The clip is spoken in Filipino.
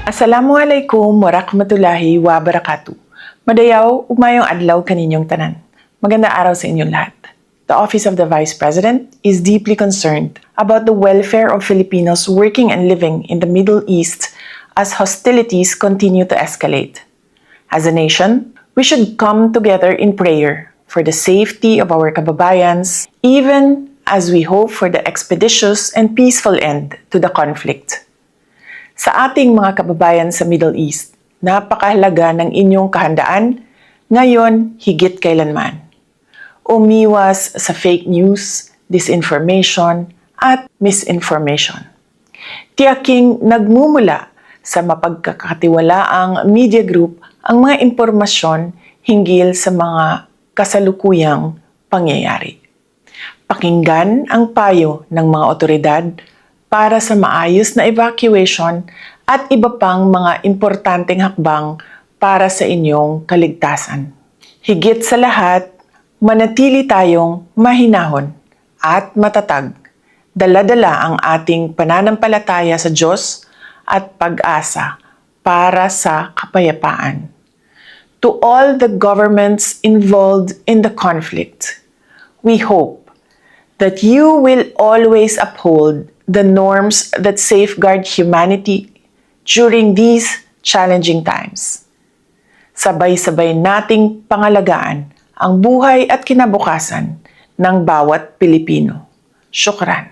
Assalamualaikum warahmatullahi wabarakatuh. Madayaw, umayong adlaw kaninyong tanan. Magandang araw sa inyong lahat. The Office of the Vice President is deeply concerned about the welfare of Filipinos working and living in the Middle East as hostilities continue to escalate. As a nation, we should come together in prayer for the safety of our kababayans, even as we hope for the expeditious and peaceful end to the conflict. Sa ating mga kababayan sa Middle East, napakahalaga ng inyong kahandaan ngayon higit kailanman. Umiwas sa fake news, disinformation, at misinformation. Tiyaking nagmumula sa mapagkakatiwalaang media group ang mga impormasyon hinggil sa mga kasalukuyang pangyayari. Pakinggan ang payo ng mga otoridad para sa maayos na evacuation at iba pang mga importanteng hakbang para sa inyong kaligtasan. Higit sa lahat, manatili tayong mahinahon at matatag. Dala-dala ang ating pananampalataya sa Diyos at pag-asa para sa kapayapaan. To all the governments involved in the conflict, we hope that you will always uphold the norms that safeguard humanity during these challenging times. Sabay-sabay nating pangalagaan ang buhay at kinabukasan ng bawat Pilipino. Syukran.